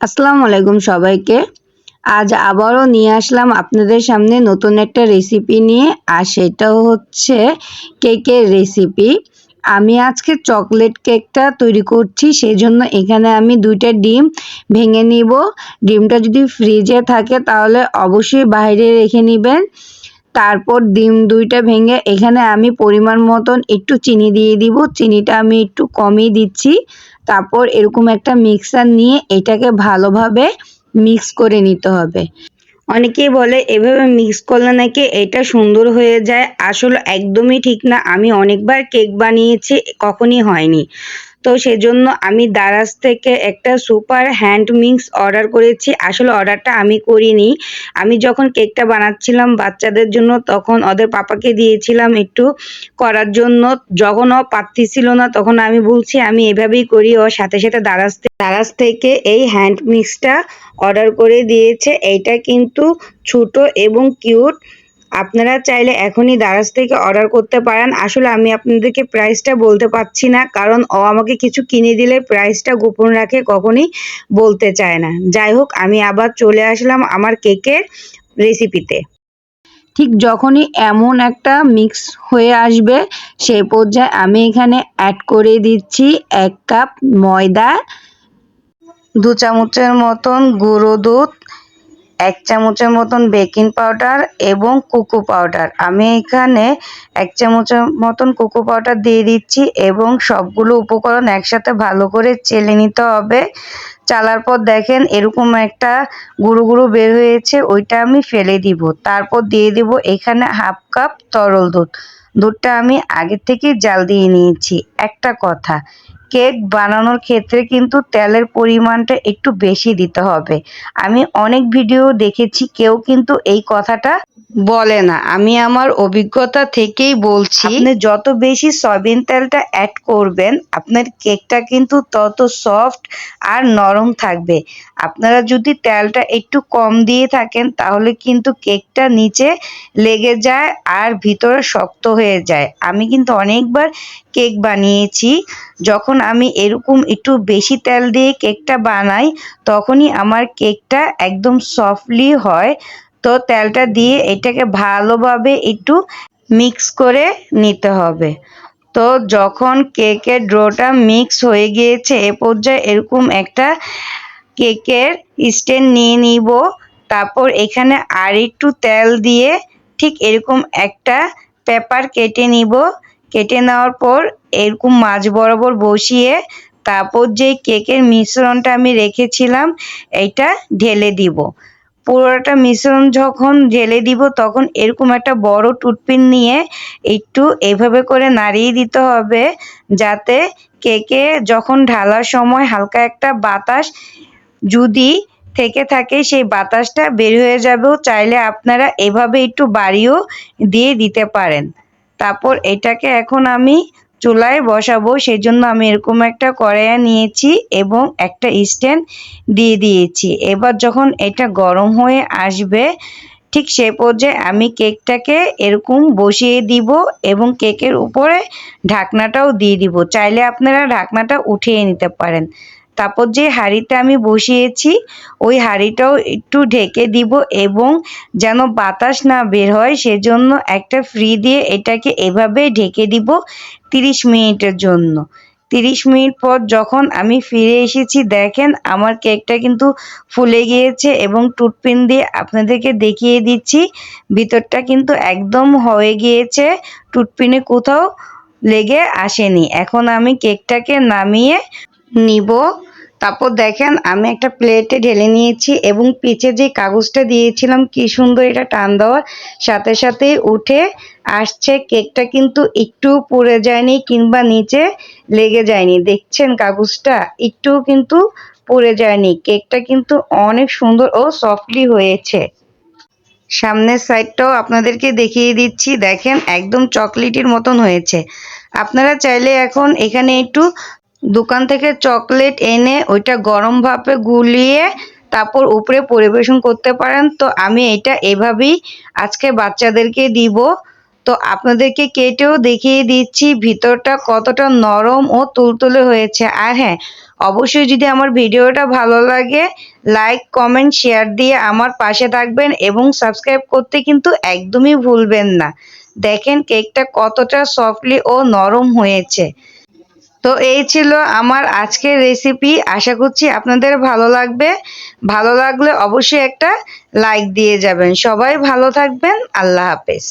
আসসালামু আলাইকুম সবাইকে। আজ আবারও নিয়ে আসলাম আপনাদের সামনে নতুন একটা রেসিপি নিয়ে, আর সেটাও হচ্ছে কেকের রেসিপি। আমি আজকে চকলেট কেকটা তৈরি করছি, সেজন্য এখানে আমি 2টা ডিম ভেঙে নিব। ডিমটা যদি ফ্রিজে থাকে তাহলে অবশ্যই বাইরে রেখে নেবেন। তারপর ডিম 2টা ভেঙে এখানে আমি পরিমাণ মতন একটু চিনি দিয়ে দিব। চিনিটা আমি একটু কমই দিচ্ছি। তারপর এরকম একটা মিক্সার নিয়ে এটাকে ভালোভাবে মিক্স করে নিতে হবে। অনেকেই বলে এভাবে মিক্স করলে নাকি এটা সুন্দর হয়ে যায়, আসলে একদমই ঠিক না। আমি অনেকবার কেক বানিয়েছি, কখনই হয়নি। তো সেজন্য আমি দারাজ থেকে একটা সুপার হ্যান্ড মিক্স অর্ডার করেছি। আসলে অর্ডারটা আমি করিনি, আমি যখন কেকটা বানাচ্ছিলাম বাচ্চাদের জন্য তখন ওদের পাপাকে দিয়েছিলাম একটু করার জন্য। যখন ও পারতেছিল না তখন আমি বলছি আমি এভাবেই করি। ও সাথে সাথে দারাজ থেকে এই হ্যান্ড মিক্সটা অর্ডার করে দিয়েছে। এইটা কিন্তু ছোট এবং কিউট। আপনারা চাইলে এখনই দারাজ থেকে অর্ডার করতে পারেন। আসলে আমি আপনাদেরকে প্রাইসটা বলতে পারছি না, কারণ ও আমাকে কিছু কিনে দিলে প্রাইসটা গোপন রাখে, কখনই বলতে চায় না। যাই হোক, আমি আবার চলে আসলাম আমার কেকের রেসিপিতে। ঠিক যখনই এমন একটা মিক্স হয়ে আসবে সেই পর্যায়ে আমি এখানে অ্যাড করে দিচ্ছি 1 কাপ ময়দা, 2 চামচের মতন গুঁড়ো দুধ, 1 চামচের মতন বেকিং পাউডার এবং কোকো পাউডার। আমি এখানে 1 চামচের মতন কোকো পাউডার দিয়ে দিচ্ছি এবং সবগুলো উপকরণ একসাথে ভালো করে চেলে নিতে হবে। চালার পর দেখেন এরকম একটা গুঁড়ো গুঁড়ো বের হয়েছে, ওইটা আমি ফেলে দিব। তারপর দিয়ে দিব এখানে 1/2 কাপ তরল দুধ। দুধটা আমি আগে থেকেই জাল দিয়ে নিয়েছি। একটা কথা, কেক বানানোর ক্ষেত্রে কিন্তু তেলের পরিমাণটা একটু বেশি দিতে হবে। আমি অনেক ভিডিও দেখেছি, কেউ কিন্তু এই কথাটা বলে না। আমি আমার অভিজ্ঞতা থেকেই বলছি, আপনি যত বেশি সয়াবিন তেলটা অ্যাড করবেন আপনার কেকটা কিন্তু তত সফট আর নরম থাকবে। আপনারা যদি তেলটা একটু কম দিয়ে থাকেন তাহলে কিন্তু কেকটা নিচে লেগে যায় আর ভিতরে শক্ত হয়ে যায়। আমি কিন্তু অনেকবার কেক বানিয়েছি, যখন আমি এরকম একটু বেশি তেল দিয়ে কেকটা বানাই তখনই আমার কেকটা একদম সফটলি হয়। তো তেলটা দিয়ে এটাকে ভালোভাবে একটু মিক্স করে নিতে হবে। তো যখন কেকের ডোটা মিক্স হয়ে গিয়েছে এ পর্যায়ে এরকম একটা কেকের স্ট্যান্ড নিয়ে নিব। তারপর এখানে আর একটু তেল দিয়ে ঠিক এরকম একটা পেপার কেটে নিব। কেটে নেওয়ার পর এরকম মাঝ বরাবর বসিয়ে তারপর যে কেকের মিশ্রণটা আমি রেখেছিলাম এটা ঢেলে দিব। পুরোটা মিশ্রণ যখন ঢেলে দিব তখন এরকম একটা বড় টুথপিন নিয়ে একটু এভাবে করে নাড়িয়ে দিতে হবে, যাতে কেকে যখন ঢালার সময় হালকা একটা বাতাস যদি থেকে থাকে সেই বাতাসটা বের হয়ে যাবেও। চাইলে আপনারা এভাবে একটু বাড়িয়েও দিয়ে দিতে পারেন। তারপর এটাকে এখন আমি চুলায় বসাবো, সেজন্য আমি এরকম একটা কড়াইয়া নিয়েছি এবং একটা স্ট্যান্ড দিয়ে দিয়েছি। এবার যখন এটা গরম হয়ে আসবে ঠিক সে পর্যায়ে আমি কেকটাকে এরকম বসিয়ে দিব এবং কেকের উপরে ঢাকনাটাও দিয়ে দিব। চাইলে আপনারা ঢাকনাটা উঠিয়ে নিতে পারেন। তারপর যে হাঁড়িতে আমি বসিয়েছি ওই হাঁড়িটাও একটু ঢেকে দিব এবং যেন বাতাস না বের হয় সেজন্য একটা ফ্রি দিয়ে এটাকে এভাবে ঢেকে দিব 30 মিনিটের জন্য। 30 মিনিট পর যখন আমি ফিরে এসেছি দেখেন আমার কেকটা কিন্তু ফুলে গিয়েছে এবং টুথপিন দিয়ে আপনাদেরকে দেখিয়ে দিচ্ছি ভিতরটা কিন্তু একদম হয়ে গিয়েছে, টুথপিনে কোথাও লেগে আসেনি। এখন আমি কেকটাকে নামিয়ে নিব। তারপর দেখেন আমি একটা প্লেটে ঢেলে নিয়েছি এবং পিছে যে কাগজটা দিয়েছিলাম কি সুন্দর এটা টান দেওয়ার সাথে সাথে উঠে আসছে। কেকটা কিন্তু একটু পুড়ে যায়নি কিংবা নিচে লেগে যায়নি। দেখছেন কাগজটা একটু কিন্তু পুড়ে যায়নি। কেকটা কিন্তু অনেক সুন্দর ও সফটলি হয়েছে। সামনের সাইডটাও আপনাদেরকে দেখিয়ে দিচ্ছি, দেখেন একদম চকলেটের মতন হয়েছে। আপনারা চাইলে এখন এখানে একটু দোকান থেকে চকলেট এনে ওইটা গরম ভাপে গুলিয়ে তারপর উপরে পরিবেশন করতে পারেন। তো আমি এটা এভাবেই আজকে বাচ্চাদেরকে দিব। তো আপনাদেরকে কেটেও দেখিয়ে দিচ্ছি ভিতরটা কতটা নরম ও তুলতুলে হয়েছে। আর হ্যাঁ, অবশ্যই যদি আমার ভিডিওটা ভালো লাগে লাইক কমেন্ট শেয়ার দিয়ে আমার পাশে থাকবেন এবং সাবস্ক্রাইব করতে কিন্তু একদমই ভুলবেন না। দেখেন কেকটা কতটা সফটলি ও নরম হয়েছে। তো এই ছিল আমার আজকের রেসিপি। আশা করছি আপনাদের ভালো লাগবে। ভালো লাগলে অবশ্যই একটা লাইক দিয়ে যাবেন। সবাই ভালো থাকবেন। আল্লাহ হাফেজ।